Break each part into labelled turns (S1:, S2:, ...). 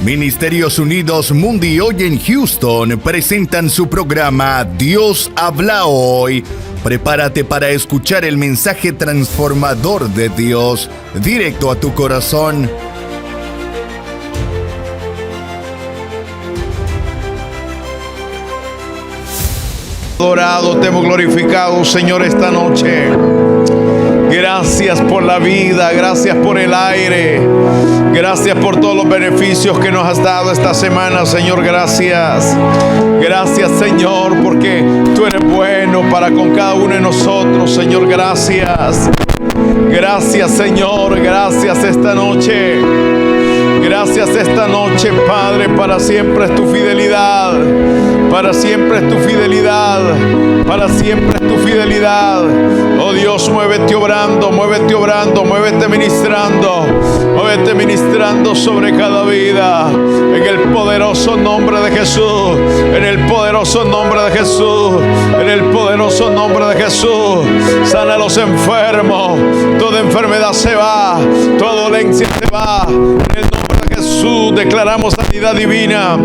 S1: Ministerios Unidos Mundi hoy en Houston presentan su programa Dios habla hoy. Prepárate para escuchar el mensaje transformador de Dios directo a tu corazón.
S2: Adorado, te hemos glorificado, Señor, esta noche. Gracias por la vida, gracias por el aire, gracias por todos los beneficios que nos has dado esta semana, Señor, gracias. Gracias, Señor, porque tú eres bueno para con cada uno de nosotros, Señor, gracias. Gracias, Señor, gracias esta noche. Gracias esta noche, Padre, para siempre es tu fidelidad. Para siempre es tu fidelidad. Para siempre es tu fidelidad. Oh Dios, muévete obrando, muévete obrando, muévete ministrando sobre cada vida. En el poderoso nombre de Jesús. En el poderoso nombre de Jesús. En el poderoso nombre de Jesús. Sana a los enfermos. Toda enfermedad se va. Toda dolencia se va. En el nombre de Jesús declaramos sanidad divina.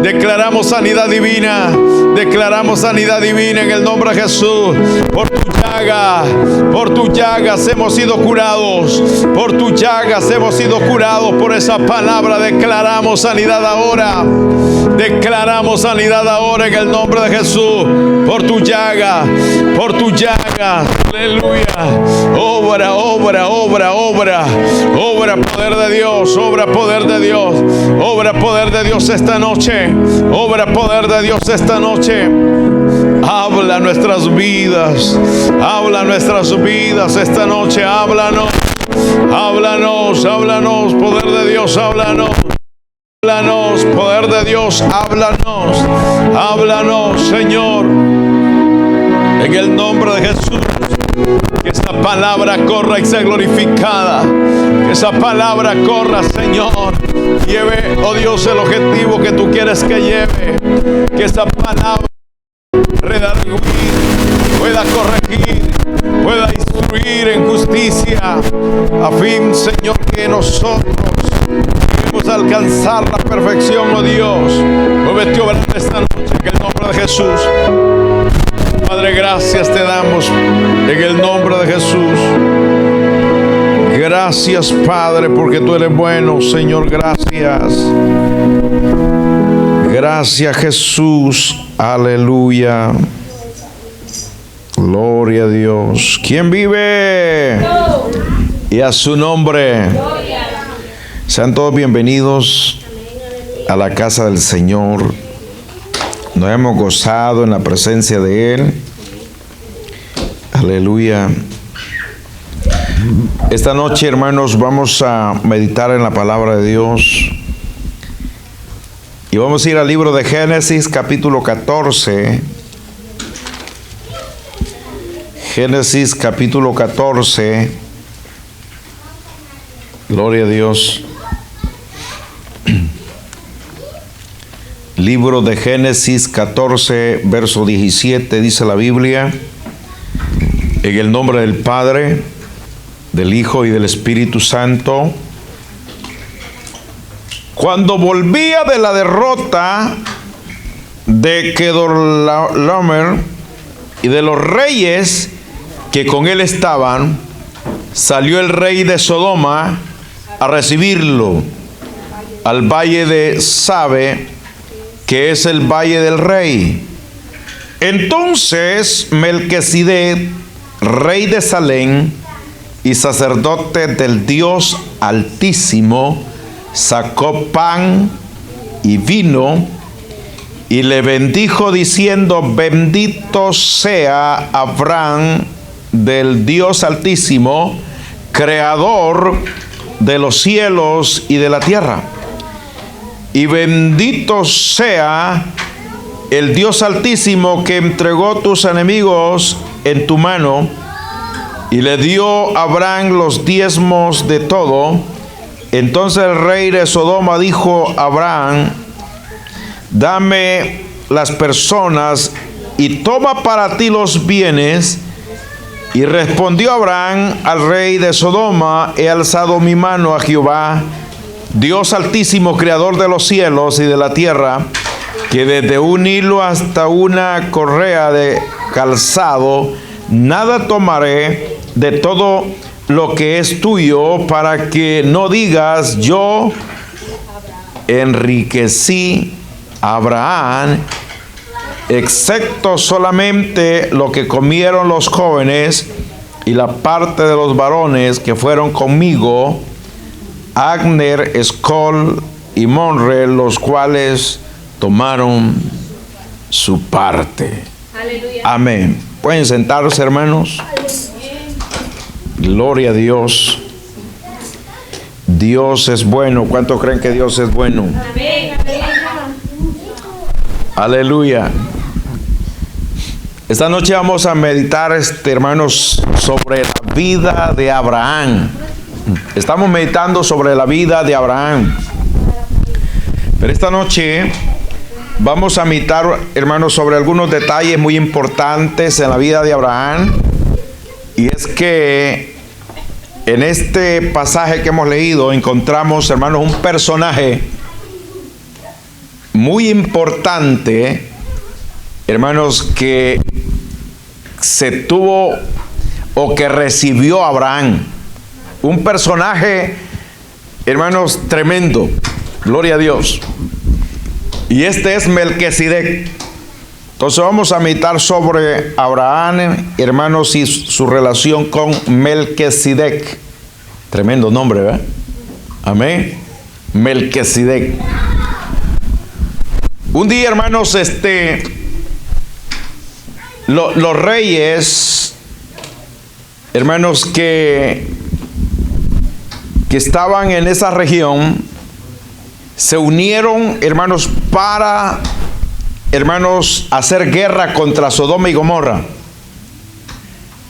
S2: Declaramos sanidad divina. Declaramos sanidad divina en el nombre de Jesús. Por tus llagas hemos sido curados. Por tus llagas hemos sido curados. Por esa palabra declaramos sanidad ahora. Declaramos sanidad ahora en el nombre de Jesús. Por tu llaga, por tu llaga. Aleluya. Obra, obra, obra, obra. Obra poder de Dios. Obra poder de Dios. Obra poder de Dios esta noche. Obra poder de Dios esta noche. Habla nuestras vidas. Habla nuestras vidas esta noche. Háblanos. Háblanos, háblanos. Poder de Dios, háblanos. Háblanos, poder de Dios, háblanos. Háblanos, Señor. En el nombre de Jesús. Que esta palabra corra y sea glorificada. Que esa palabra corra, Señor. Lleve, oh Dios, el objetivo que tú quieres que lleve. Que esa palabra redarguir, pueda corregir, pueda instruir en justicia. A fin, Señor, que nosotros a alcanzar la perfección, oh Dios. Muévete obrando esta noche en el nombre de Jesús. Padre, gracias te damos en el nombre de Jesús. Gracias, Padre, porque tú eres bueno, Señor, gracias. Gracias, Jesús. Aleluya. Gloria a Dios. ¿Quién vive? Y a su nombre. Sean todos bienvenidos a la casa del Señor. Nos hemos gozado en la presencia de Él. Aleluya. Esta noche, hermanos, vamos a meditar en la palabra de Dios. Y vamos a ir al libro de Génesis, capítulo 14. Génesis, capítulo 14. Gloria a Dios. Libro de Génesis 14, verso 17, dice la Biblia: en el nombre del Padre, del Hijo y del Espíritu Santo. Cuando volvía de la derrota de Kedorlaomer y de los reyes que con él estaban, salió el rey de Sodoma a recibirlo al valle de Sabe, que es el valle del rey. Entonces Melquisedec, rey de Salem y sacerdote del Dios Altísimo, sacó pan y vino y le bendijo diciendo: bendito sea Abraham del Dios Altísimo, creador de los cielos y de la tierra. Y bendito sea el Dios Altísimo que entregó tus enemigos en tu mano. Y le dio a Abraham los diezmos de todo. Entonces el rey de Sodoma dijo a Abraham: dame las personas y toma para ti los bienes. Y respondió Abraham al rey de Sodoma: he alzado mi mano a Jehová Dios altísimo, creador de los cielos y de la tierra, que desde un hilo hasta una correa de calzado, nada tomaré de todo lo que es tuyo, para que no digas, yo enriquecí a Abraham, excepto solamente lo que comieron los jóvenes y la parte de los varones que fueron conmigo, Agner, Escol y Monre, los cuales tomaron su parte. Aleluya. Amén. Pueden sentarse, hermanos. Gloria a Dios. Dios es bueno. ¿Cuántos creen que Dios es bueno? Amén. Aleluya. Esta noche vamos a meditar, hermanos, sobre la vida de Abraham. Estamos meditando sobre la vida de Abraham. Pero esta noche vamos a meditar, hermanos, sobre algunos detalles muy importantes en la vida de Abraham. Y es que en este pasaje que hemos leído encontramos, hermanos, un personaje muy importante, hermanos, que se tuvo o que recibió Abraham. Un personaje, hermanos, tremendo. Gloria a Dios. Y este es Melquisedec. Entonces vamos a meditar sobre Abraham, hermanos, y su relación con Melquisedec. Tremendo nombre, ¿verdad? Amén. Melquisedec. Un día, hermanos, los reyes, hermanos, que estaban en esa región, se unieron, hermanos, para, hermanos, hacer guerra contra Sodoma y Gomorra.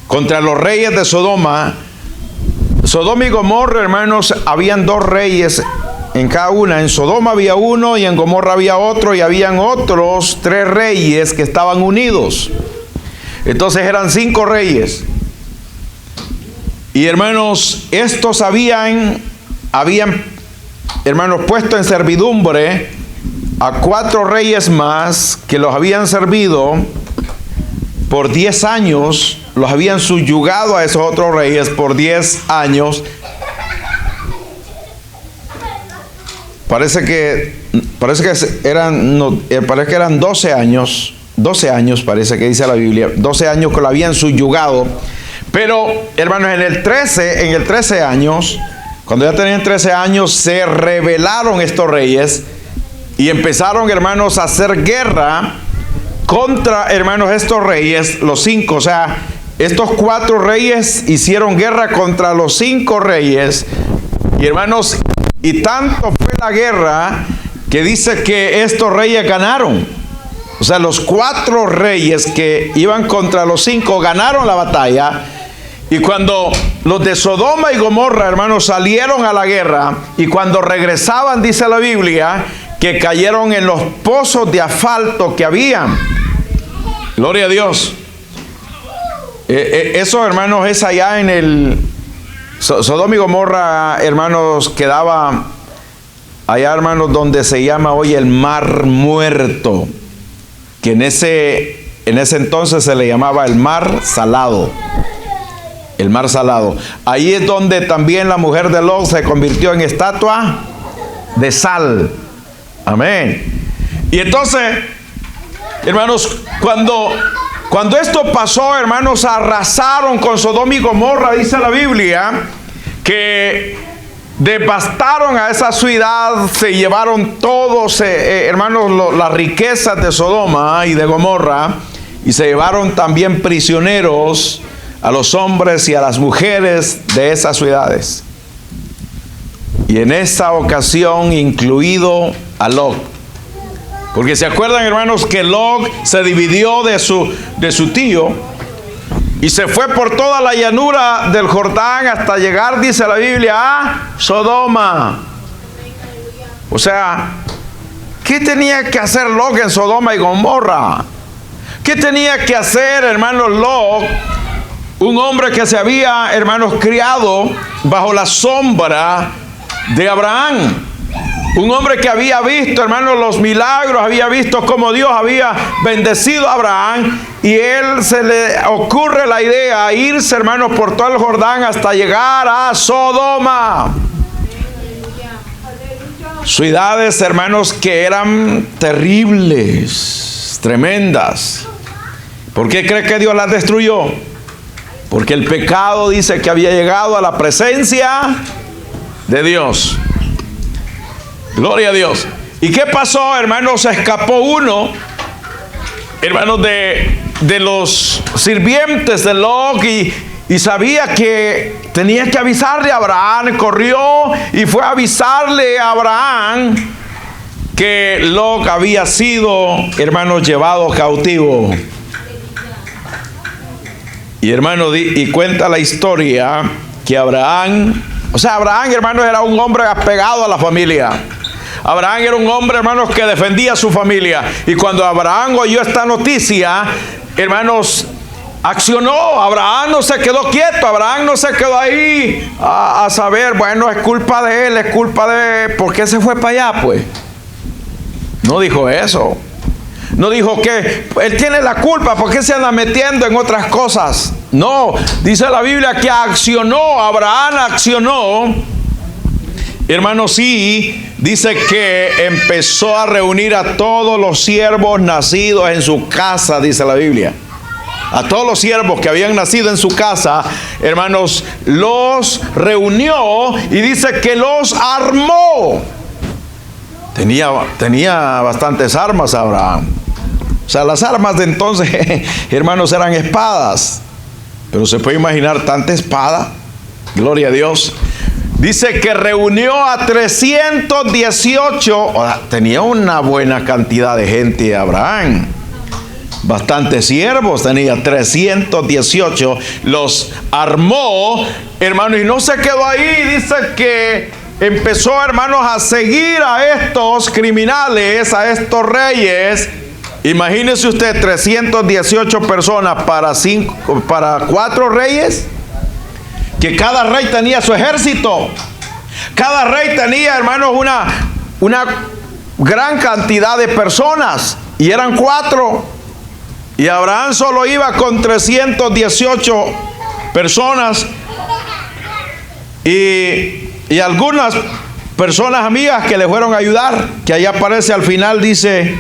S2: Contra los reyes de Sodoma. Sodoma y Gomorra, hermanos, habían dos reyes en cada una. En Sodoma había uno y en Gomorra había otro, y habían otros 3 reyes que estaban unidos. Entonces eran 5 reyes. Y hermanos, estos habían, hermanos, puesto en servidumbre a 4 reyes más que los habían servido por 10 años. Los habían subyugado a esos otros reyes por 10 años. Parece que eran 12 años. 12 años parece que dice la Biblia. 12 años que lo habían subyugado. Pero, hermanos, en el 13 años, cuando ya tenían 13 años, se rebelaron estos reyes y empezaron, hermanos, a hacer guerra contra, hermanos, estos reyes, los 5. O sea, estos 4 reyes hicieron guerra contra los 5 reyes. Y, hermanos, y tanto fue la guerra que dice que estos reyes ganaron. O sea, los 4 reyes que iban contra los 5 ganaron la batalla. Y cuando los de Sodoma y Gomorra, hermanos, salieron a la guerra, y cuando regresaban, dice la Biblia, que cayeron en los pozos de asfalto que habían. Gloria a Dios. Eso, hermanos, es allá en el Sodoma y Gomorra, hermanos, quedaba allá, hermanos, donde se llama hoy el Mar Muerto, que en ese entonces se le llamaba el Mar Salado. El Mar Salado. Ahí es donde también la mujer de Lot se convirtió en estatua de sal. Amén. Y entonces, hermanos, cuando esto pasó, hermanos, arrasaron con Sodoma y Gomorra, dice la Biblia, que devastaron a esa ciudad, se llevaron todos, hermanos, las riquezas de Sodoma y de Gomorra, y se llevaron también prisioneros a los hombres y a las mujeres de esas ciudades. Y en esa ocasión incluido a Lot. Porque se acuerdan, hermanos, que Lot se dividió de su tío y se fue por toda la llanura del Jordán hasta llegar, dice la Biblia, a Sodoma. O sea, ¿qué tenía que hacer Lot en Sodoma y Gomorra? ¿Qué tenía que hacer, hermanos, Lot? Un hombre que se había, hermanos, criado bajo la sombra de Abraham. Un hombre que había visto, hermanos, los milagros, había visto cómo Dios había bendecido a Abraham, y él se le ocurre la idea irse, hermanos, por todo el Jordán hasta llegar a Sodoma. Ciudades, hermanos, que eran terribles, tremendas. ¿Por qué cree que Dios las destruyó? Porque el pecado, dice, que había llegado a la presencia de Dios. Gloria a Dios. ¿Y qué pasó, hermanos? Se escapó uno, hermanos, de los sirvientes de Lot, y sabía que tenía que avisarle a Abraham. Corrió y fue a avisarle a Abraham que Lot había sido, hermanos, llevado cautivo. Y hermano, y cuenta la historia que Abraham, hermanos, era un hombre apegado a la familia. Abraham era un hombre, hermanos, que defendía a su familia. Y cuando Abraham oyó esta noticia, hermanos, accionó. Abraham no se quedó quieto. Abraham no se quedó ahí a saber, bueno, es culpa de él, es culpa de... ¿Por qué se fue para allá, pues? No dijo eso. No dijo que él tiene la culpa, ¿por qué se anda metiendo en otras cosas? No, dice la Biblia que accionó. Abraham accionó. Hermanos, sí, dice que empezó a reunir a todos los siervos nacidos en su casa, dice la Biblia. A todos los siervos que habían nacido en su casa, hermanos, los reunió y dice que los armó. Tenía bastantes armas Abraham. O sea, las armas de entonces, hermanos, eran espadas. Pero se puede imaginar tanta espada. Gloria a Dios. Dice que reunió a 318. O sea, tenía una buena cantidad de gente Abraham. Bastantes siervos tenía, 318. Los armó, hermanos, y no se quedó ahí. Dice que empezó, hermanos, a seguir a estos criminales, a estos reyes. Imagínese usted, 318 personas para 4 reyes, que cada rey tenía su ejército. Cada rey tenía, hermanos, una gran cantidad de personas, y eran 4. Y Abraham solo iba con 318 personas, y algunas personas amigas que le fueron a ayudar, que allá aparece al final, dice,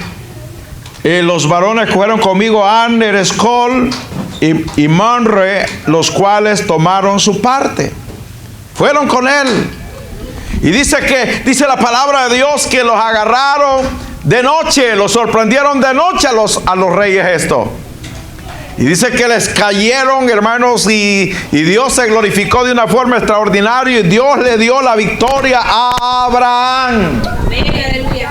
S2: los varones que fueron conmigo, Aner, Escol y Manre, los tomaron su parte. Fueron con él. Y dice la palabra de Dios que los agarraron de noche, los sorprendieron de noche a los reyes esto. Y dice que les cayeron, hermanos, y Dios se glorificó de una forma extraordinaria, y Dios le dio la victoria a Abraham. Aleluya.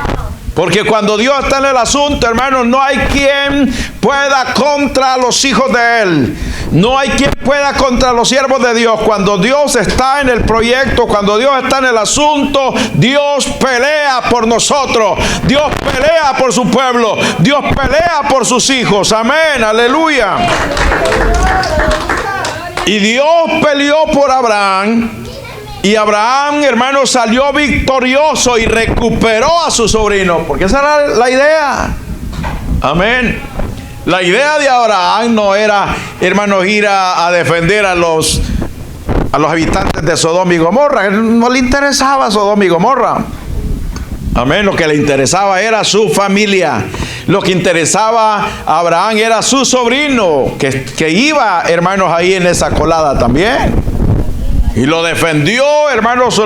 S2: Porque cuando Dios está en el asunto, hermanos, no hay quien pueda contra los hijos de Él. No hay quien pueda contra los siervos de Dios. Cuando Dios está en el proyecto, cuando Dios está en el asunto, Dios pelea por nosotros. Dios pelea por su pueblo. Dios pelea por sus hijos. Amén, aleluya. Y Dios peleó por Abraham. Y Abraham, hermanos, salió victorioso y recuperó a su sobrino. Porque esa era la idea. Amén. La idea de Abraham no era, hermanos, ir a defender a los habitantes de Sodoma y Gomorra. No le interesaba Sodoma y Gomorra. Amén. Lo que le interesaba era su familia. Lo que interesaba a Abraham era su sobrino, que iba, hermanos, ahí en esa colada también. Y lo defendió, hermanos,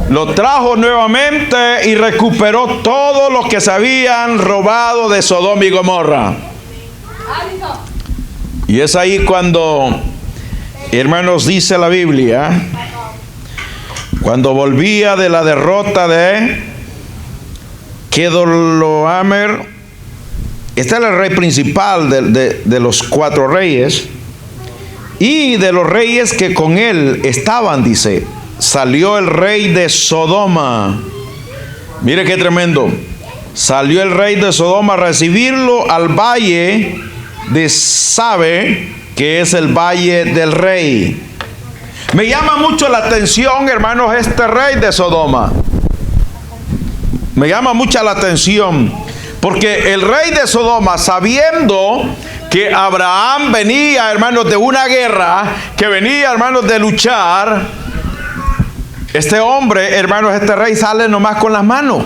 S2: lo trajo nuevamente y recuperó todo lo que se habían robado de Sodoma y Gomorra. Y es ahí cuando, hermanos, dice la Biblia, cuando volvía de la derrota de Kedorlaomer, este era el rey principal de los 4 reyes. Y de los reyes que con él estaban, dice, salió el rey de Sodoma. Mire qué tremendo. Salió el rey de Sodoma a recibirlo al valle de Sabe, que es el valle del rey. Me llama mucho la atención, hermanos, este rey de Sodoma. Me llama mucha la atención, porque el rey de Sodoma, sabiendo que Abraham venía, hermanos, de una guerra, que venía, hermanos, de luchar, este hombre, hermanos, este rey sale nomás con las manos.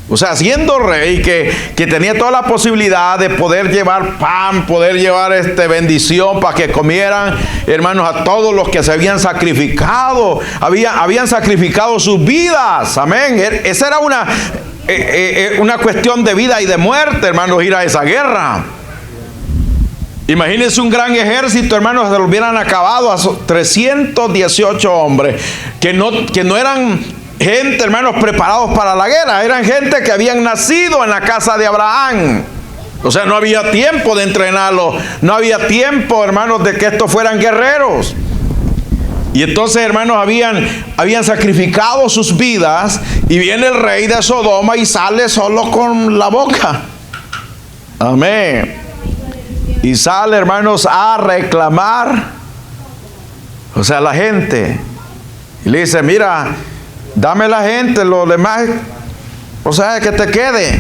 S2: O sea, siendo rey, que tenía toda la posibilidad de poder llevar pan, poder llevar bendición para que comieran, hermanos, a todos los que se habían sacrificado, habían sacrificado sus vidas, amén. Esa era una cuestión de vida y de muerte, hermanos, ir a esa guerra. Imagínense un gran ejército, hermanos, se lo hubieran acabado a 318 hombres, que no eran gente, hermanos, preparados para la guerra. Eran gente que habían nacido en la casa de Abraham. O sea, no había tiempo de entrenarlos. No había tiempo, hermanos, de que estos fueran guerreros. Y entonces, hermanos, habían sacrificado sus vidas. Y viene el rey de Sodoma y sale solo con la boca. Amén. Y sale, hermanos, a reclamar. O sea, la gente. Y le dice, mira, dame la gente, lo demás, o sea, que te quede.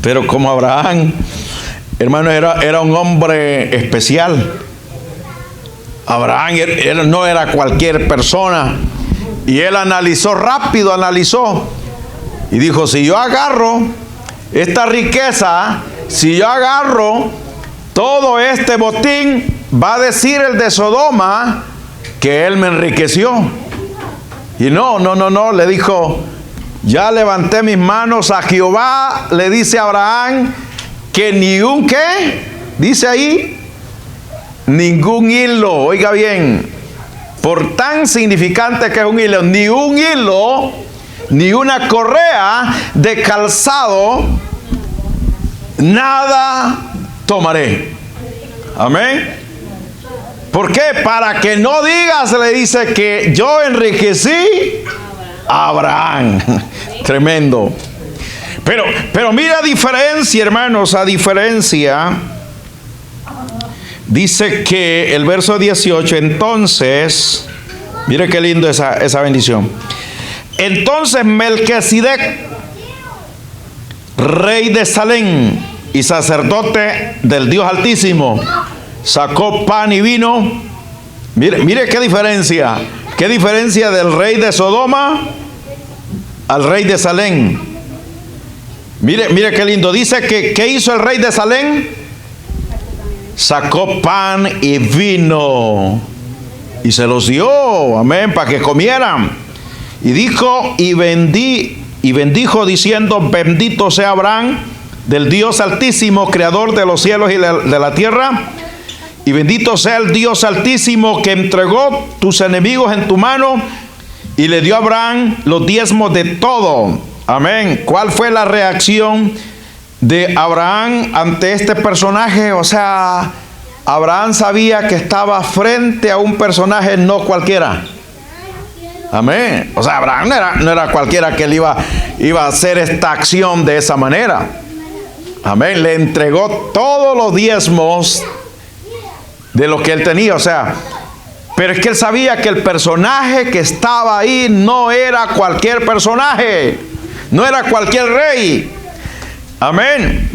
S2: Pero como Abraham, hermano, era un hombre especial. Abraham no era cualquier persona. Y él analizó rápido, y dijo, si yo agarro esta riqueza, si yo agarro todo este botín, va a decir el de Sodoma que él me enriqueció. Y no, le dijo, ya levanté mis manos a Jehová, le dice a Abraham, que ni un ¿qué? Dice ahí, ningún hilo, oiga bien, por tan significante que es un hilo, ni una correa de calzado, nada tomaré. Amén. ¿Por qué? Para que no digas, le dice, que yo enriquecí a Abraham. Tremendo. Pero mira diferencia, hermanos, a diferencia. Dice que el verso 18, entonces, mire qué lindo esa bendición. Entonces Melquisedec, rey de Salem y sacerdote del Dios Altísimo, sacó pan y vino. Mire qué diferencia del rey de Sodoma al rey de Salem. Mire qué lindo. Dice que ¿qué hizo el rey de Salem? Sacó pan y vino y se los dio, amén, para que comieran. Y dijo y bendijo diciendo, bendito sea Abraham del Dios Altísimo, creador de los cielos y de la tierra. Y bendito sea el Dios Altísimo que entregó tus enemigos en tu mano y le dio a Abraham los diezmos de todo. Amén. ¿Cuál fue la reacción de Abraham ante este personaje? O sea, Abraham sabía que estaba frente a un personaje no cualquiera. Amén. O sea, Abraham no era cualquiera que él iba a hacer esta acción de esa manera. Amén. Le entregó todos los diezmos de lo que él tenía, o sea, pero es que él sabía que el personaje que estaba ahí no era cualquier personaje, no era cualquier rey. Amén.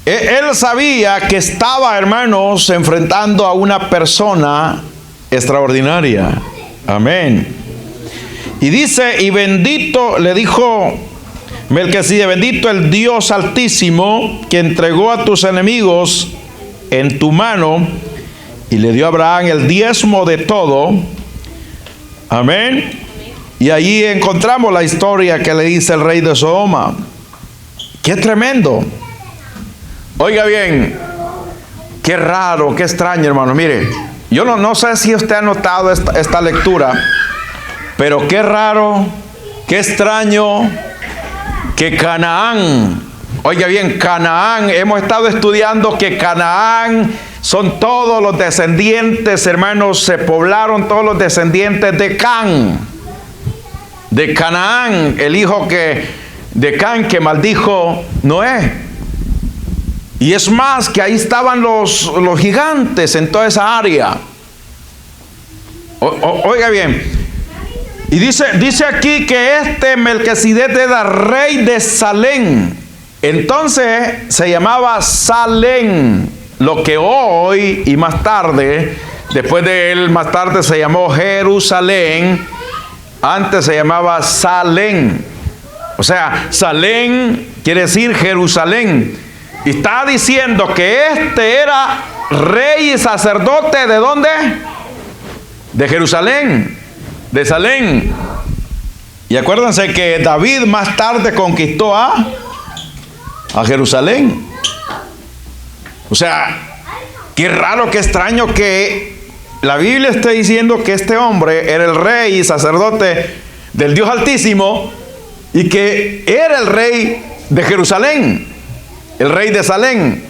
S2: Él sabía que estaba, hermanos, enfrentando a una persona extraordinaria. Amén. Y dice, y bendito, le dijo Melquisedec, bendito el Dios Altísimo que entregó a tus enemigos en tu mano. Y le dio a Abraham el diezmo de todo. Amén. Y allí encontramos la historia que le dice el rey de Sodoma. Qué tremendo. Oiga bien, qué raro, qué extraño, hermano. Mire, yo no sé si usted ha notado esta lectura, pero qué raro, qué extraño que Canaán, oiga bien, Canaán, hemos estado estudiando que Canaán son todos los descendientes, hermanos, se poblaron todos los descendientes de Can, de Canaán, el hijo de Can que maldijo Noé. Y es más, que ahí estaban los gigantes en toda esa área. Oiga bien, Y dice aquí que este Melquisedec era rey de Salem. Entonces se llamaba Salem, lo que hoy y más tarde, después de él, más tarde se llamó Jerusalén. Antes se llamaba Salem. O sea, Salem quiere decir Jerusalén. Y está diciendo que este era rey y sacerdote ¿de dónde? De Jerusalén, de Salem. Y acuérdense que David más tarde conquistó a Jerusalén. O sea, qué raro, qué extraño que la Biblia esté diciendo que este hombre era el rey y sacerdote del Dios Altísimo y que era el rey de Jerusalén, el rey de Salem.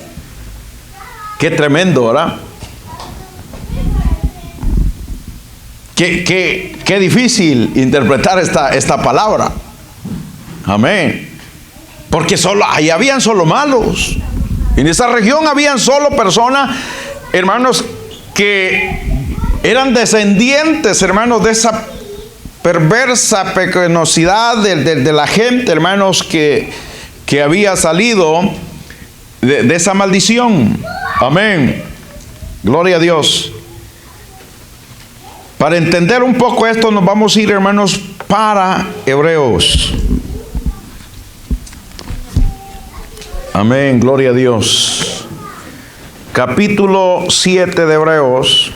S2: Qué tremendo, ¿verdad? Qué difícil interpretar esta palabra. Amén. Porque ahí habían solo malos. En esa región habían solo personas, hermanos, que eran descendientes, hermanos, de esa perversa pecaminosidad de la gente, hermanos, que había salido de esa maldición. Amén. Gloria a Dios. Para entender un poco esto, nos vamos a ir, hermanos, para Hebreos. Amén, gloria a Dios. Capítulo 7 de Hebreos.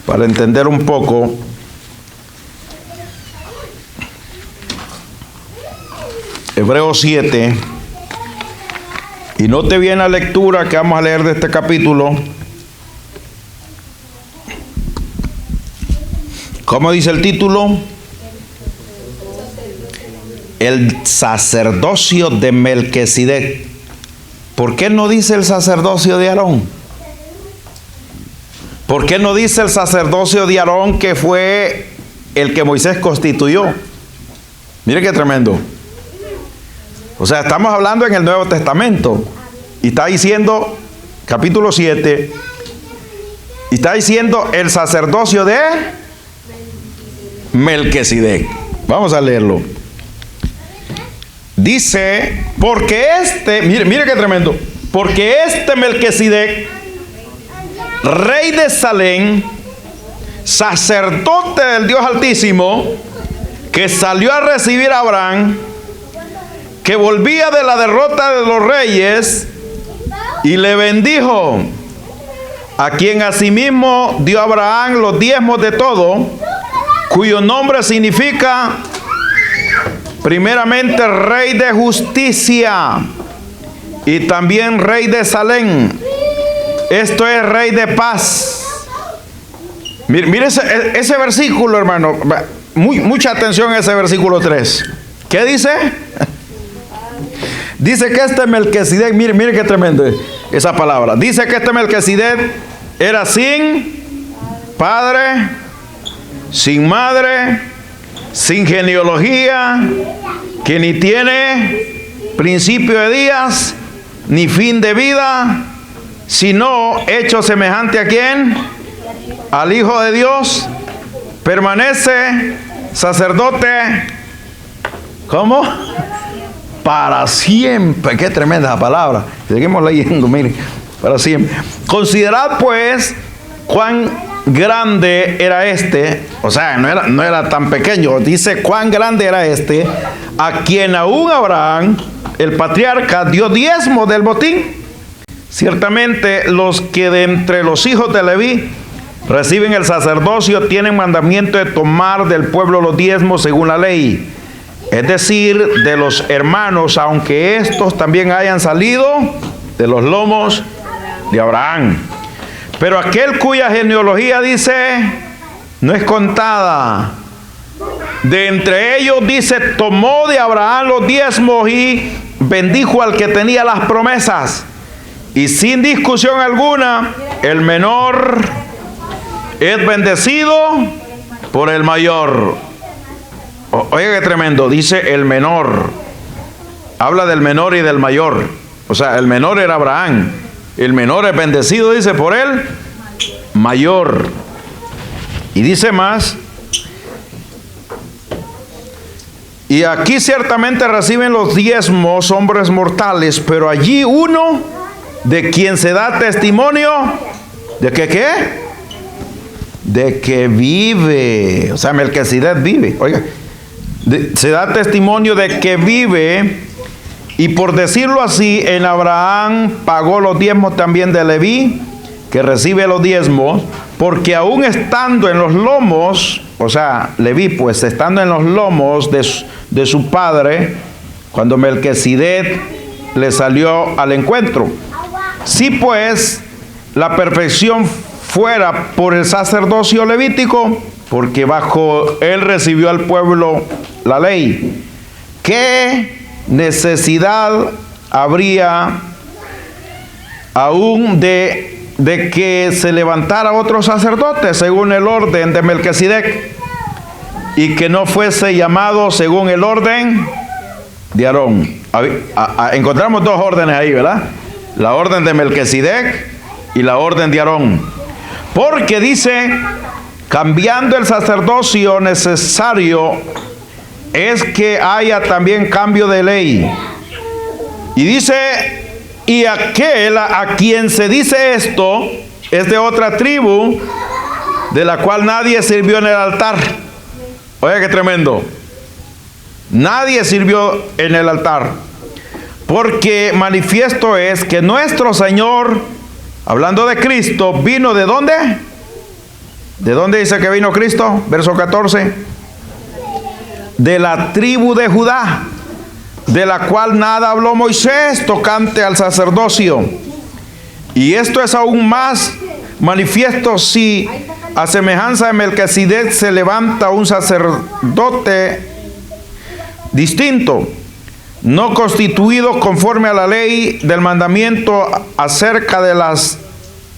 S2: Para entender un poco. Hebreos 7. Y note bien la lectura que vamos a leer de este capítulo. ¿Cómo dice el título? El sacerdocio de Melquisedec. ¿Por qué no dice el sacerdocio de Aarón? ¿Por qué no dice el sacerdocio de Aarón, que fue el que Moisés constituyó? Mire qué tremendo. O sea, estamos hablando en el Nuevo Testamento. Y está diciendo, capítulo 7, y está diciendo el sacerdocio de Melquisedec. Vamos a leerlo. Dice, porque mire qué tremendo, porque Melquisedec, rey de Salem, sacerdote del Dios Altísimo, que salió a recibir a Abraham, que volvía de la derrota de los reyes, y le bendijo, a quien asimismo dio a Abraham los diezmos de todo, cuyo nombre significa primeramente rey de justicia y también rey de Salem. Esto es rey de paz. Mire ese versículo, hermano. Mucha atención a ese versículo 3. ¿Qué dice? Dice que este Melquisedec, mire qué tremendo esa palabra. Dice que este Melquisedec era sin padre, sin madre, sin genealogía, que ni tiene principio de días, ni fin de vida, sino hecho semejante a ¿quién? Al Hijo de Dios. Permanece sacerdote, ¿cómo? Para siempre. Qué tremenda esa palabra. Seguimos leyendo, miren, para siempre. Considerad pues cuán grande era este, o sea, no era tan pequeño. Dice cuán grande era este, a quien aún Abraham, el patriarca, dio diezmo del botín. Ciertamente los que de entre los hijos de Leví reciben el sacerdocio tienen mandamiento de tomar del pueblo los diezmos según la ley, es decir, de los hermanos, aunque estos también hayan salido de los lomos de Abraham. Pero aquel cuya genealogía dice no es contada, de entre ellos dice tomó de Abraham los diezmos y bendijo al que tenía las promesas. Y sin discusión alguna, el menor es bendecido por el mayor. Oiga qué tremendo, dice el menor. Habla del menor y del mayor. O sea, el menor era Abraham. El menor es bendecido, dice, por el mayor. Y dice más, Y aquí ciertamente reciben los diezmos hombres mortales, pero allí uno de quien se da testimonio, ¿de que qué? De que vive. O sea, Melquisedec vive. Oiga, se da testimonio de que vive. Y por decirlo así, en Abraham pagó los diezmos también de Leví, que recibe los diezmos, porque aún estando en los lomos, o sea, Leví, pues estando en los lomos de su padre, cuando Melquisedec le salió al encuentro. Si pues la perfección fuera por el sacerdocio levítico, porque bajo él recibió al pueblo la ley, ¿qué necesidad habría aún de que se levantara otro sacerdote según el orden de Melquisedec, y que no fuese llamado según el orden de Aarón? Encontramos dos órdenes ahí, ¿verdad? La orden de Melquisedec y la orden de Aarón. Porque dice, cambiando el sacerdocio necesario es que haya también cambio de ley. Y dice, y aquel a quien se dice esto es de otra tribu, de la cual nadie sirvió en el altar. Oiga, qué tremendo. Nadie sirvió en el altar. Porque manifiesto es que nuestro Señor, hablando de Cristo, vino ¿de dónde? ¿De dónde dice que vino Cristo? Verso 14. De la tribu de Judá, de la cual nada habló Moisés tocante al sacerdocio. Y esto es aún más manifiesto si a semejanza de Melquisedec se levanta un sacerdote distinto, no constituido conforme a la ley del mandamiento acerca de las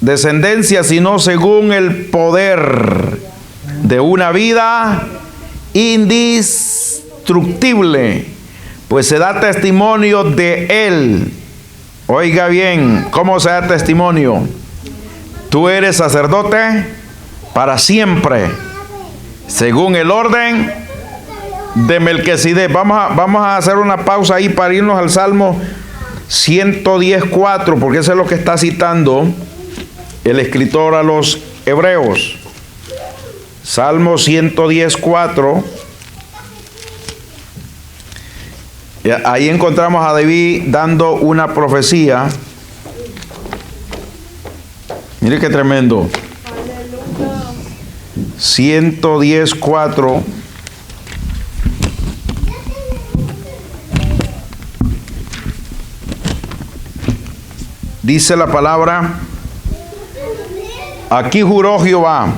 S2: descendencias, sino según el poder de una vida indestructible, pues se da testimonio de él. Oiga bien, ¿cómo se da testimonio? Tú eres sacerdote para siempre, según el orden de Melquisedec. Vamos a hacer una pausa ahí para irnos al Salmo 110:4, porque eso es lo que está citando el escritor a los Hebreos. Salmo 110:4. Ahí encontramos a David dando una profecía. Mire qué tremendo. 110:4. Dice la palabra, aquí juró Jehová.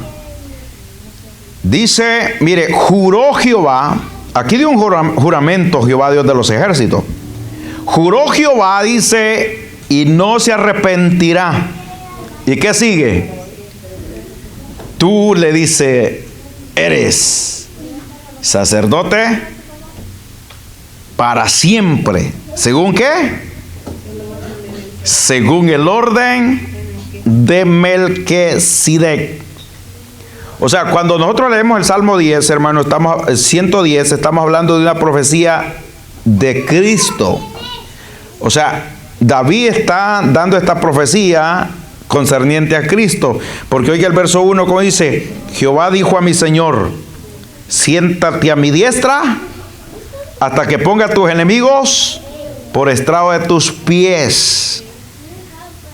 S2: Dice, mire, juró Jehová. Aquí dio un juramento Jehová, Dios de los ejércitos. Juró Jehová, dice, y no se arrepentirá. ¿Y qué sigue? Tú, le dice, eres sacerdote para siempre. ¿Según qué? Según el orden de Melquisedec. O sea, cuando nosotros leemos el Salmo 10, hermano, 110, estamos hablando de una profecía de Cristo. O sea, David está dando esta profecía concerniente a Cristo. Porque oiga el verso 1, como dice, Jehová dijo a mi Señor, siéntate a mi diestra hasta que ponga a tus enemigos por estrado de tus pies.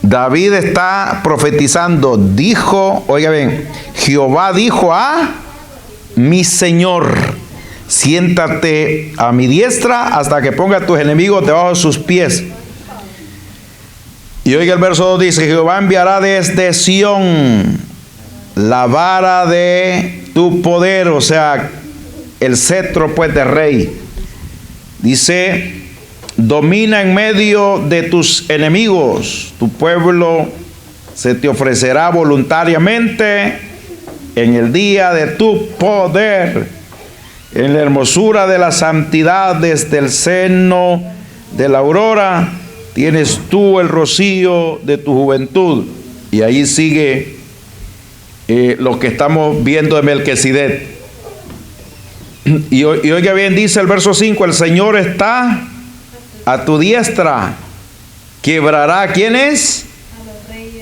S2: David está profetizando, dijo, oiga bien, Jehová dijo a mi Señor, siéntate a mi diestra hasta que ponga a tus enemigos debajo de sus pies. Y oiga el verso 2, dice, Jehová enviará desde Sión la vara de tu poder, o sea, el cetro pues de rey. Dice, domina en medio de tus enemigos, tu pueblo se te ofrecerá voluntariamente en el día de tu poder, en la hermosura de la santidad, desde el seno de la aurora, tienes tú el rocío de tu juventud. Y ahí sigue lo que estamos viendo de Melquisedec. Y oiga bien, dice el verso 5, el Señor está a tu diestra. ¿Quebrará a quiénes?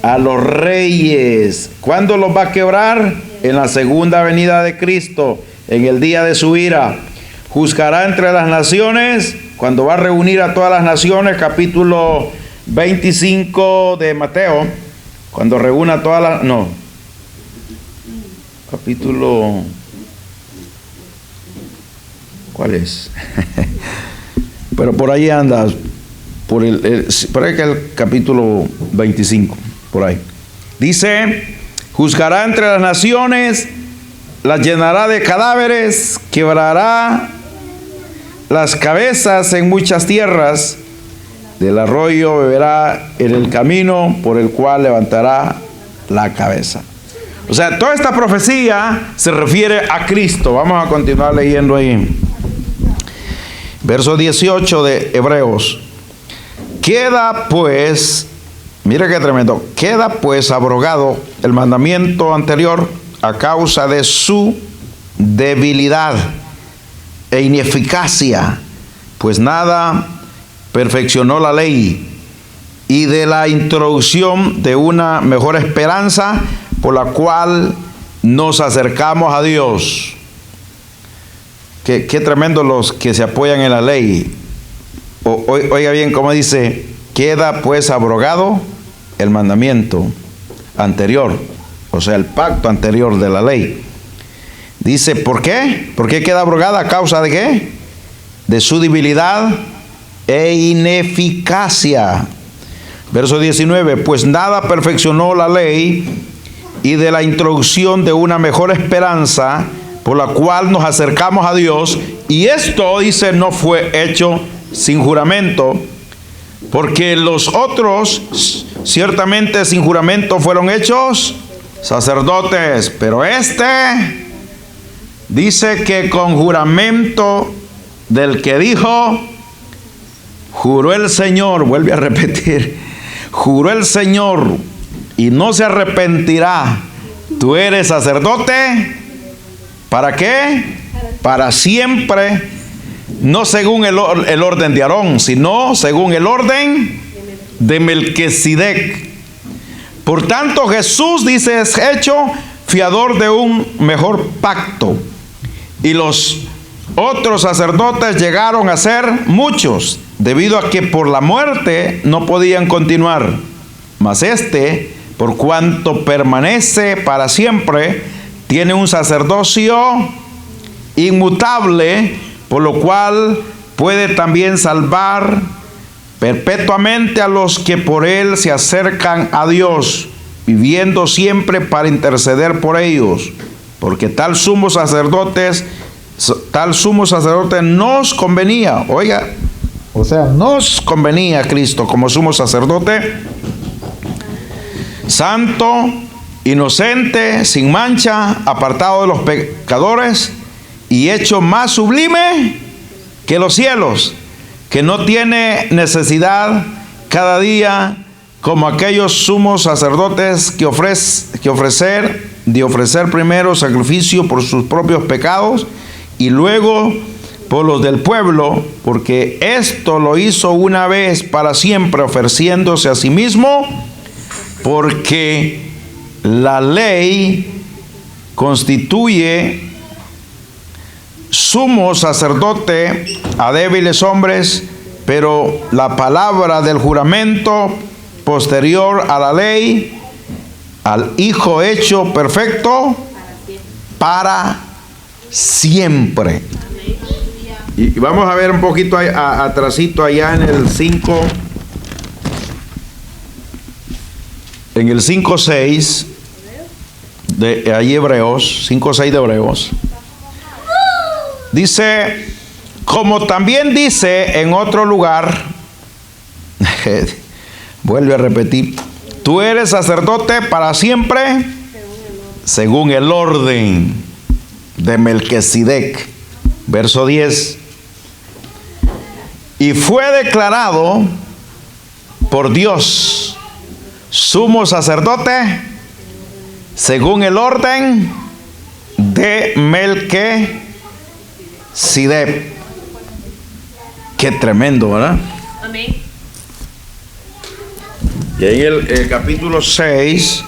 S2: A los reyes. ¿Cuándo los va a quebrar? En la segunda venida de Cristo, en el día de su ira. Juzgará entre las naciones, cuando va a reunir a todas las naciones, capítulo 25 de Mateo, cuando reúna a todas las... No, capítulo... ¿Cuál es? Pero por ahí anda, por ahí que el capítulo 25, por ahí. Dice, juzgará entre las naciones, las llenará de cadáveres, quebrará las cabezas en muchas tierras, del arroyo beberá en el camino por el cual levantará la cabeza. O sea, toda esta profecía se refiere a Cristo. Vamos a continuar leyendo ahí. Verso 18 de Hebreos. Queda pues, mire qué tremendo, queda pues abrogado el mandamiento anterior a causa de su debilidad e ineficacia, pues nada perfeccionó la ley, y de la introducción de una mejor esperanza por la cual nos acercamos a Dios. Qué tremendo los que se apoyan en la ley. Oiga bien cómo dice, queda pues abrogado el mandamiento anterior, o sea, el pacto anterior de la ley. Dice, ¿por qué? ¿Por qué queda abrogada? ¿A causa de qué? De su debilidad e ineficacia. Verso 19, pues nada perfeccionó la ley, y de la introducción de una mejor esperanza por la cual nos acercamos a Dios, y esto, dice, no fue hecho sin juramento, porque los otros ciertamente sin juramento fueron hechos sacerdotes, pero este dice que con juramento del que dijo, juró el Señor, vuelve a repetir, juró el Señor y no se arrepentirá, tú eres sacerdote, ¿para qué? Para siempre, no según el orden de Aarón, sino según el orden de Melquisedec. Por tanto, Jesús, dice, es hecho fiador de un mejor pacto, y los otros sacerdotes llegaron a ser muchos, debido a que por la muerte no podían continuar. Mas este, por cuanto permanece para siempre, tiene un sacerdocio inmutable, por lo cual puede también salvar perpetuamente a los que por él se acercan a Dios, viviendo siempre para interceder por ellos. Porque tal sumo sacerdote nos convenía, oiga, o sea, nos convenía a Cristo como sumo sacerdote, santo, inocente, sin mancha, apartado de los pecadores y hecho más sublime que los cielos, que no tiene necesidad cada día, como aquellos sumos sacerdotes, que ofrecer primero sacrificio por sus propios pecados y luego por los del pueblo, porque esto lo hizo una vez para siempre, ofreciéndose a sí mismo, porque la ley constituye sumo sacerdote a débiles hombres, pero la palabra del juramento posterior a la ley, al Hijo hecho perfecto para siempre. Y vamos a ver un poquito atrasito allá en el 5, en el 5:6 de ahí Hebreos, 5:6 de Hebreos. Dice, como también dice en otro lugar, vuelve a repetir, tú eres sacerdote para siempre, según el orden de Melquisedec. Verso 10. Y fue declarado por Dios sumo sacerdote según el orden de Melquisedec. Melquisedec. Qué tremendo, ¿verdad?
S3: Amén.
S2: Y ahí el capítulo 6,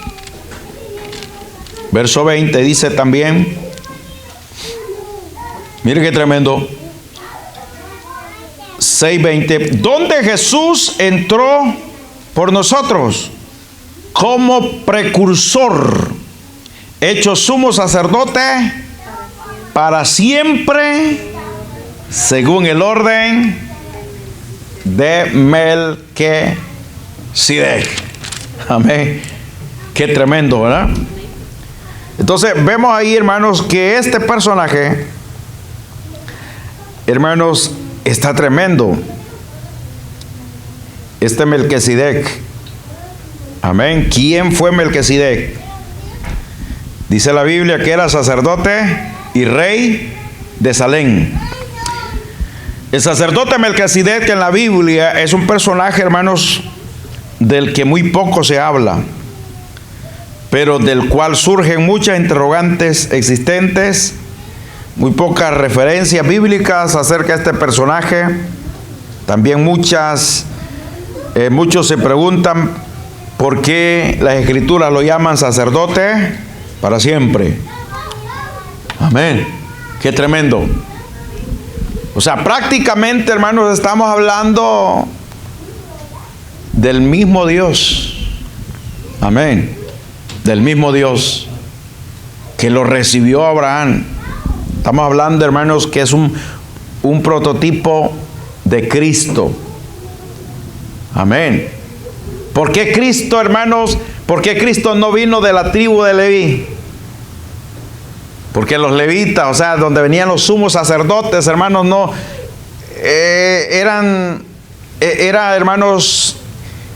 S2: verso 20 dice también, mire qué tremendo, 6:20, donde Jesús entró por nosotros como precursor, hecho sumo sacerdote para siempre, según el orden de Melquisedec. Amén. Qué tremendo, ¿verdad? Entonces vemos ahí, hermanos, que este personaje, hermanos, está tremendo. Este Melquisedec. Amén. ¿Quién fue Melquisedec? Dice la Biblia que era sacerdote y rey de Salem. El sacerdote Melquisedec en la Biblia es un personaje, hermanos, del que muy poco se habla, pero del cual surgen muchas interrogantes existentes, muy pocas referencias bíblicas acerca de este personaje. También muchos se preguntan por qué las escrituras lo llaman sacerdote para siempre. Amén. Qué tremendo. O sea, prácticamente, hermanos, estamos hablando del mismo Dios. Amén. Del mismo Dios que lo recibió Abraham. Estamos hablando, hermanos, que es un prototipo de Cristo. Amén. ¿Por qué Cristo, hermanos? ¿Por qué Cristo no vino de la tribu de Leví? Porque los levitas, o sea, donde venían los sumos sacerdotes, hermanos, no era, hermanos,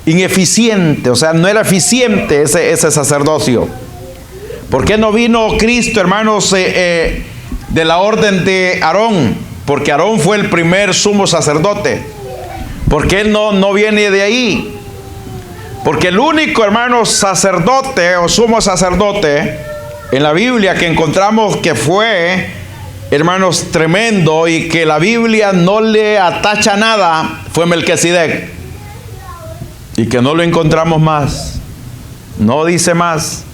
S2: ineficiente, o sea, no era eficiente ese sacerdocio. ¿Por qué no vino Cristo, hermanos, de la orden de Aarón? Porque Aarón fue el primer sumo sacerdote. ¿Por qué no viene de ahí? Porque el único, hermanos, sacerdote o sumo sacerdote en la Biblia que encontramos que fue, hermanos, tremendo y que la Biblia no le atacha nada, fue Melquisedec. Y que no lo encontramos más. No dice más.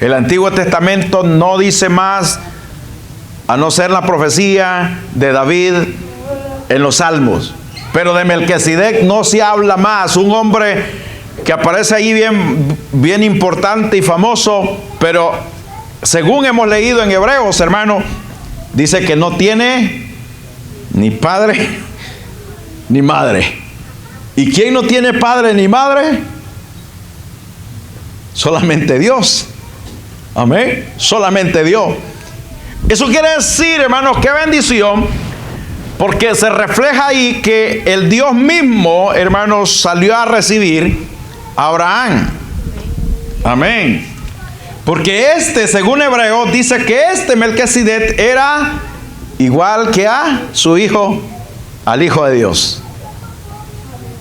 S2: El Antiguo Testamento no dice más, a no ser la profecía de David en los Salmos. Pero de Melquisedec no se habla más. Un hombre que aparece ahí bien importante y famoso, pero según hemos leído en Hebreos, hermano, dice que no tiene ni padre ni madre. ¿Y quién no tiene padre ni madre? Solamente Dios. Amén. Solamente Dios. Eso quiere decir, hermanos, qué bendición, porque se refleja ahí que el Dios mismo, hermanos, salió a recibir a Abraham. Amén. Porque según Hebreos, dice que Melquisedec era igual que a su hijo, al Hijo de Dios.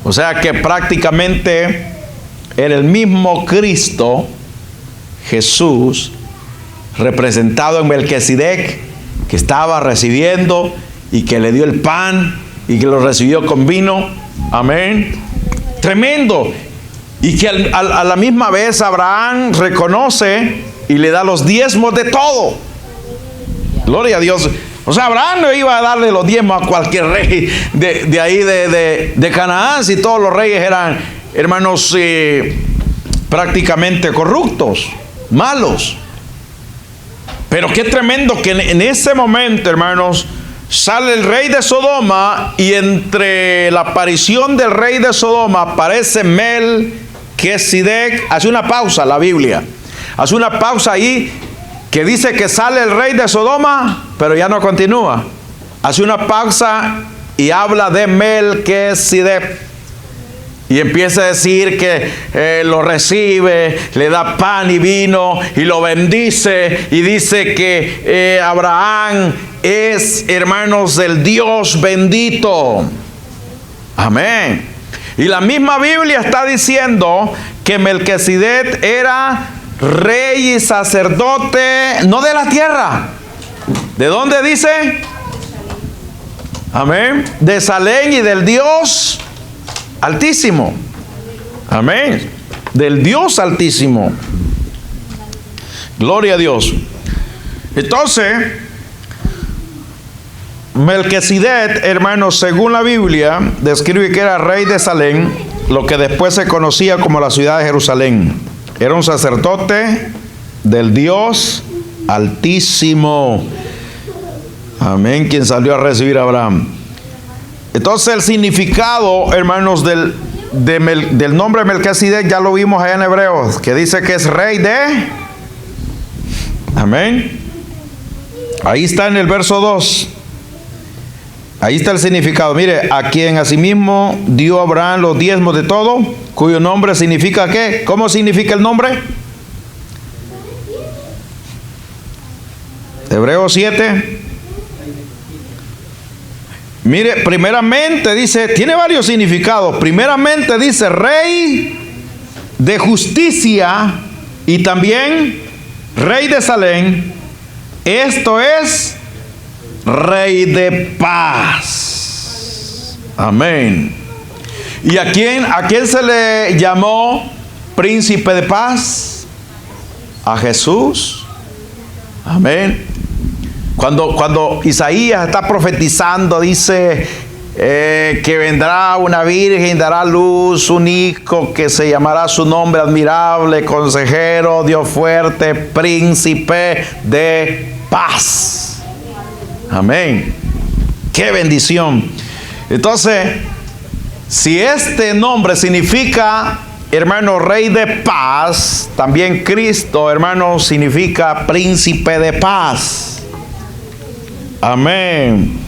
S2: O sea que prácticamente era el mismo Cristo, Jesús, representado en Melquisedec, que estaba recibiendo y que le dio el pan y que lo recibió con vino. Amén. Tremendo. Y que a la misma vez Abraham reconoce y le da los diezmos de todo. Gloria a Dios. O sea, Abraham no iba a darle los diezmos a cualquier rey de ahí de Canaán, si todos los reyes eran, hermanos, prácticamente corruptos, malos. Pero qué tremendo que en ese momento, hermanos, sale el rey de Sodoma, y entre la aparición del rey de Sodoma aparece Melquisedec. Hace una pausa la Biblia, hace una pausa ahí que dice que sale el rey de Sodoma, pero ya no continúa. Hace una pausa y habla de Melquisedec y empieza a decir que lo recibe, le da pan y vino y lo bendice, y dice que Abraham es, hermanos, del Dios bendito. Amén. Y la misma Biblia está diciendo que Melquisedec era rey y sacerdote, no de la tierra. ¿De dónde dice? Amén. De Salem y del Dios Altísimo. Amén. Del Dios Altísimo. Gloria a Dios. Entonces, Melquisedec, hermanos, según la Biblia, describe que era rey de Salem, lo que después se conocía como la ciudad de Jerusalén. Era un sacerdote del Dios Altísimo. Amén, quien salió a recibir a Abraham. Entonces el significado, hermanos, del nombre Melquisedec ya lo vimos allá en Hebreos, que dice que es rey de... Amén. Ahí está en el verso 2. Ahí está el significado. Mire, a quien asimismo dio Abraham los diezmos de todo, cuyo nombre significa ¿qué? ¿Cómo significa el nombre? Hebreos 7. Mire, primeramente dice, tiene varios significados. Primeramente dice rey de justicia y también rey de Salem. Esto es rey de paz. Amén. ¿Y a quién se le llamó príncipe de paz? A Jesús. Amén. Cuando Isaías está profetizando, dice que vendrá una virgen, dará a luz un hijo que se llamará su nombre admirable, consejero, Dios fuerte, príncipe de paz. Amén. Qué bendición. Entonces, si este nombre significa, hermano, rey de paz, también Cristo, hermano, significa príncipe de paz. Amén.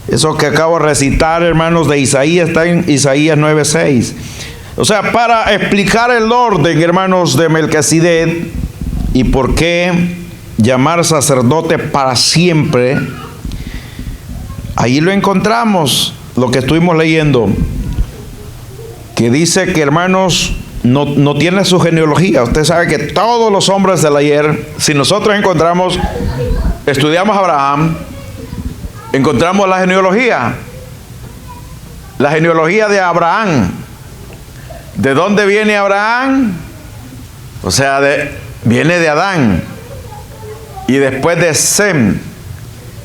S2: Eso que acabo de recitar, hermanos, de Isaías, está en Isaías 9:6. O sea, para explicar el orden, hermanos, de Melquisedec y por qué llamar sacerdote para siempre, ahí lo encontramos, lo que estuvimos leyendo, que dice que, hermanos, no tiene su genealogía. Usted sabe que todos los hombres del ayer, si nosotros estudiamos a Abraham, encontramos la genealogía de Abraham. ¿De dónde viene Abraham? O sea, viene de Adán, y después de Sem,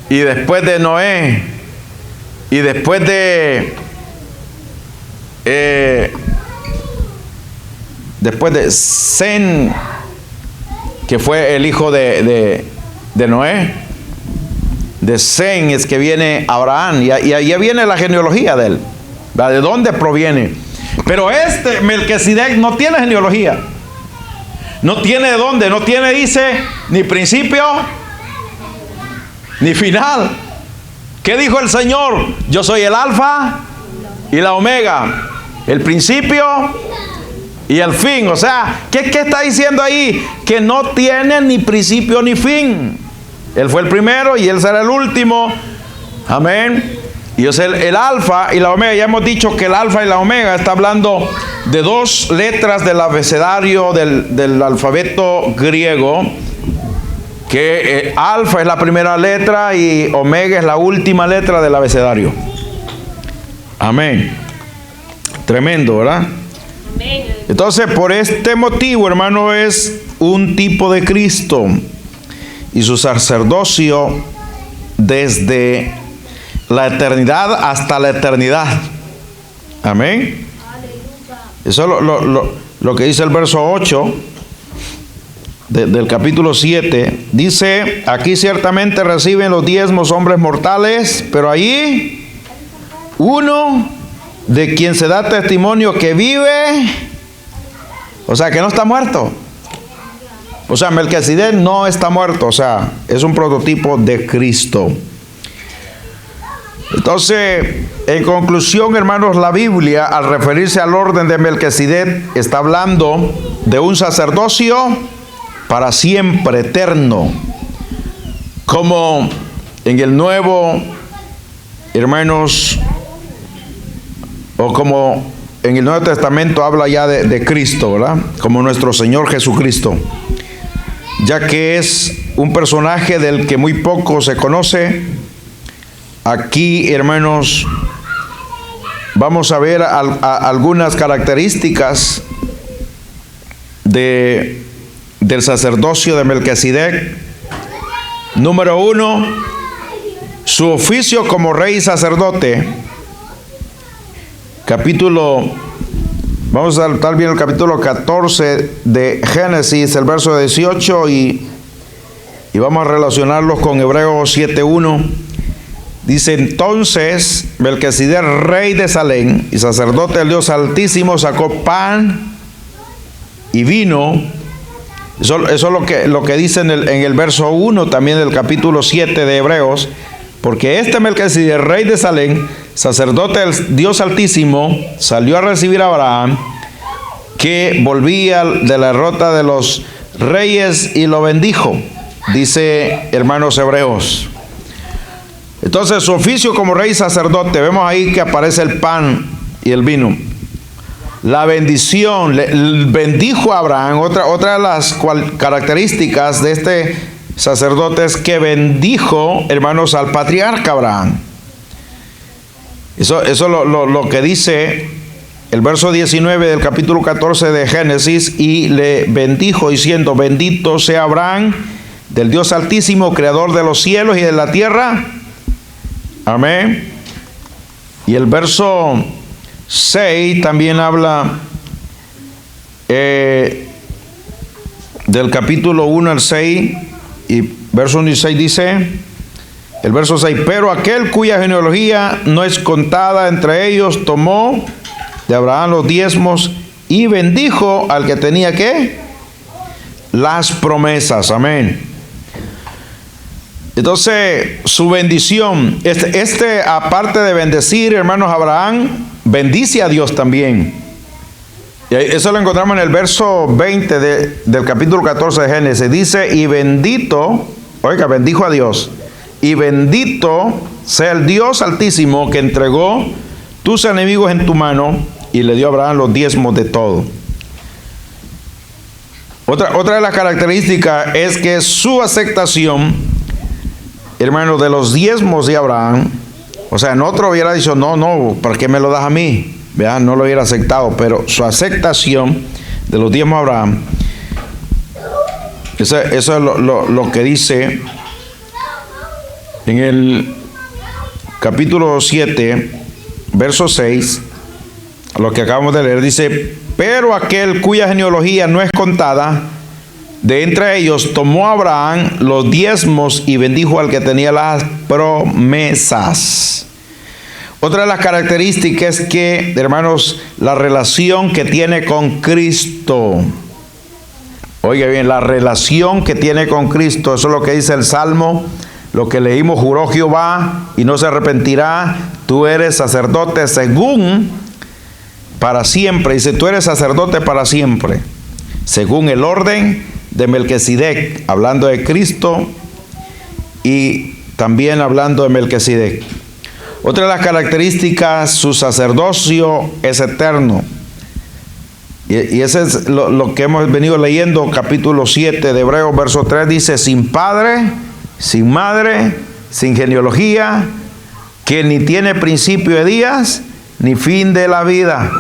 S2: y después de Noé, y después de Sem, que fue el hijo de Noé. De Sem es que viene Abraham, y ahí viene la genealogía de él, ¿verdad? ¿De dónde proviene? Pero este Melquisedec no tiene genealogía, no tiene de dónde, no tiene, dice, ni principio ni final. ¿Qué dijo el Señor? Yo soy el alfa y la omega, el principio y el fin. O sea, ¿qué está diciendo ahí? Que no tiene ni principio ni fin. Él fue el primero y Él será el último. Amén. Y es el alfa y la omega. Ya hemos dicho que el alfa y la omega está hablando de dos letras del abecedario del alfabeto griego. Que alfa es la primera letra y omega es la última letra del abecedario. Amén. Tremendo, ¿verdad? Entonces, por este motivo, hermano, es un tipo de Cristo y su sacerdocio desde la eternidad hasta la eternidad. Amén. Eso es lo que dice el verso 8 del capítulo 7. Dice, aquí ciertamente reciben los diezmos hombres mortales, pero allí uno de quien se da testimonio que vive, o sea, que no está muerto. O sea, Melquisedec no está muerto, o sea, es un prototipo de Cristo. Entonces, en conclusión, hermanos, la Biblia, al referirse al orden de Melquisedec, está hablando de un sacerdocio para siempre, eterno. Como en el Nuevo, hermanos, o como en el Nuevo Testamento habla ya de Cristo, ¿verdad? Como nuestro Señor Jesucristo, ya que es un personaje del que muy poco se conoce, aquí, hermanos, vamos a ver algunas características del sacerdocio de Melquisedec. Número 1, su oficio como rey y sacerdote. Vamos a saltar bien el capítulo 14 de Génesis, el verso 18, y vamos a relacionarlos con Hebreos 7:1. Dice: entonces Melquisedec, rey de Salem y sacerdote del Dios Altísimo, sacó pan y vino. Eso es lo que dice en el verso 1 también del capítulo 7 de Hebreos. Porque este Melquisedec, rey de Salem, sacerdote del Dios Altísimo, salió a recibir a Abraham, que volvía de la derrota de los reyes, y lo bendijo. Dice, hermanos hebreos. Entonces, su oficio como rey y sacerdote, vemos ahí que aparece el pan y el vino. La bendición, bendijo a Abraham. Otra de las características de este sacerdote es que bendijo, hermanos, al patriarca Abraham. Eso es lo que dice el verso 19 del capítulo 14 de Génesis: y le bendijo diciendo: bendito sea Abraham del Dios Altísimo, creador de los cielos y de la tierra. Amén. Y el verso 6 también habla del capítulo 1 al 6, y verso 1 y 6 dice, el verso 6: pero aquel cuya genealogía no es contada entre ellos, tomó de Abraham los diezmos y bendijo al que tenía ¿qué? Las promesas. Amén. Entonces, su bendición, aparte de bendecir, hermanos, Abraham bendice a Dios también. Y eso lo encontramos en el verso 20 del capítulo 14 de Génesis. Dice: y bendito, oiga, bendijo a Dios, y bendito sea el Dios Altísimo, que entregó tus enemigos en tu mano, y le dio a Abraham los diezmos de todo. Otra de las características es que su aceptación, hermano, de los diezmos de Abraham, o sea, en otro hubiera dicho: no, ¿por qué me lo das a mí? ¿Verdad? No lo hubiera aceptado, pero su aceptación de los diezmos de Abraham, eso es lo que dice en el capítulo 7, verso 6, lo que acabamos de leer. Dice: pero aquel cuya genealogía no es contada de entre ellos, tomó a Abraham los diezmos y bendijo al que tenía las promesas. Otra de las características es que, hermanos, la relación que tiene con Cristo. Oiga bien, la relación que tiene con Cristo. Eso es lo que dice el Salmo, lo que leímos: juró Jehová y no se arrepentirá, tú eres sacerdote según para siempre. Dice: tú eres sacerdote para siempre, según el orden de Melquisedec, hablando de Cristo y también hablando de Melquisedec. Otra de las características, su sacerdocio es eterno. Y ese es lo que hemos venido leyendo, capítulo 7 de Hebreos, verso 3, dice: sin padre, sin madre, sin genealogía, que ni tiene principio de días, ni fin de la vida,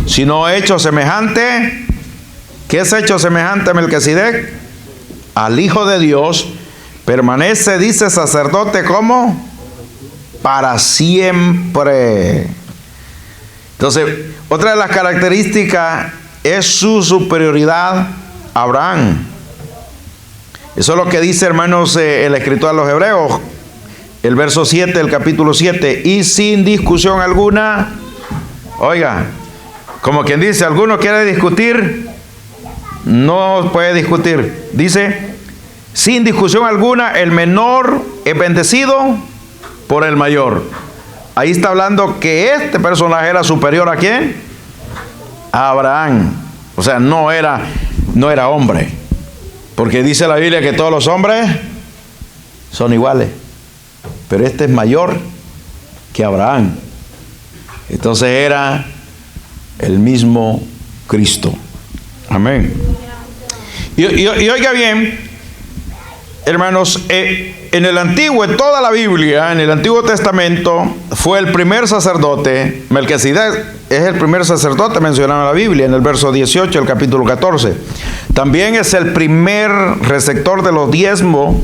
S2: sino hecho semejante. ¿Qué es hecho semejante a Melquisedec? Al Hijo de Dios. Permanece, dice, sacerdote, ¿cómo? Para siempre. Entonces, otra de las características es su superioridad a Abraham. Eso es lo que dice, hermanos, el escritor a los Hebreos, el verso 7 del capítulo 7. Y sin discusión alguna, oiga, como quien dice: ¿alguno quiere discutir? No puede discutir. Dice: sin discusión alguna, el menor es bendecido por el mayor. Ahí está hablando que este personaje era superior ¿a quién? A Abraham. O sea, no era hombre. Porque dice la Biblia que todos los hombres son iguales. Pero este es mayor que Abraham. Entonces era el mismo Cristo. Amén. Y oiga bien, hermanos, en el Antiguo, en toda la Biblia, en el Antiguo Testamento, fue el primer sacerdote. Melquisedec es el primer sacerdote mencionado en la Biblia, en el verso 18 del capítulo 14. También es el primer receptor de los diezmos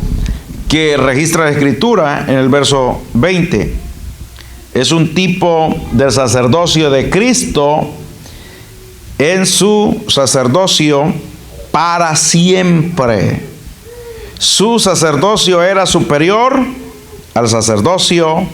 S2: que registra la Escritura en el verso 20. Es un tipo del sacerdocio de Cristo en su sacerdocio para siempre. Su sacerdocio era superior al sacerdocio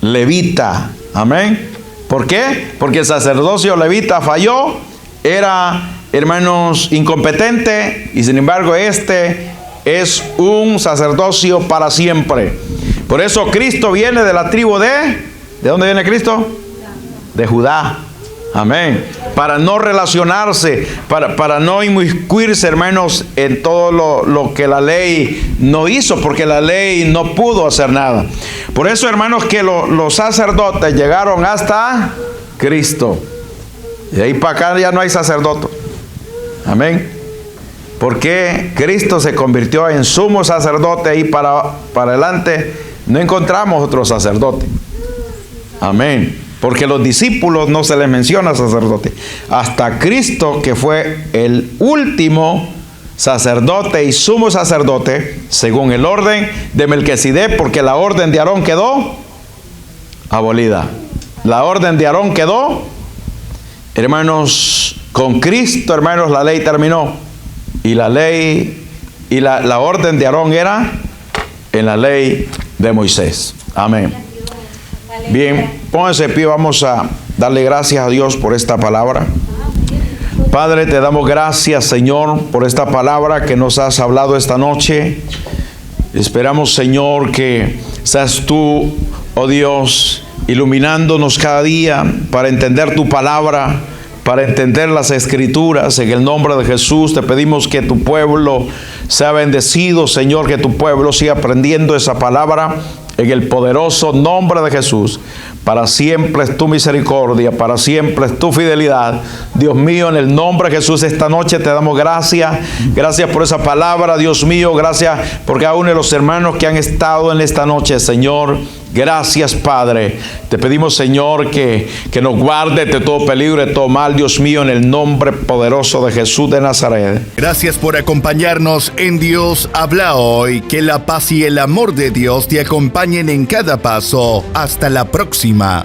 S2: levita. Amén. ¿Por qué? Porque el sacerdocio levita falló, era, hermanos, incompetente, y sin embargo este es un sacerdocio para siempre. Por eso Cristo viene de la tribu ¿de dónde viene Cristo? De Judá. Amén. Para no relacionarse, para no inmiscuirse, hermanos, en todo lo que la ley no hizo, porque la ley no pudo hacer nada. Por eso, hermanos, que los sacerdotes llegaron hasta Cristo. Y de ahí para acá ya no hay sacerdote. Amén. Porque Cristo se convirtió en sumo sacerdote y para adelante no encontramos otro sacerdote. Amén. Porque los discípulos no se les menciona sacerdote. Hasta Cristo, que fue el último sacerdote y sumo sacerdote, según el orden de Melquisedec, porque la orden de Aarón quedó abolida. La orden de Aarón quedó, hermanos, con Cristo, hermanos, la ley terminó. Y la ley y la orden de Aarón era en la ley de Moisés. Amén. Bien, pónganse de pie, vamos a darle gracias a Dios por esta palabra. Padre, te damos gracias, Señor, por esta palabra que nos has hablado esta noche. Esperamos, Señor, que seas tú, oh Dios, iluminándonos cada día para entender tu palabra, para entender las Escrituras. En el nombre de Jesús te pedimos que tu pueblo sea bendecido, Señor, que tu pueblo siga aprendiendo esa palabra. En el poderoso nombre de Jesús, para siempre es tu misericordia, para siempre es tu fidelidad. Dios mío, en el nombre de Jesús, esta noche te damos gracias. Gracias por esa palabra, Dios mío. Gracias por cada uno de los hermanos que han estado en esta noche, Señor. Gracias, Padre. Te pedimos, Señor, que nos guarde de todo peligro, de todo mal, Dios mío, en el nombre poderoso de Jesús de Nazaret.
S1: Gracias por acompañarnos en Dios Habla Hoy. Que la paz y el amor de Dios te acompañen en cada paso. Hasta la próxima.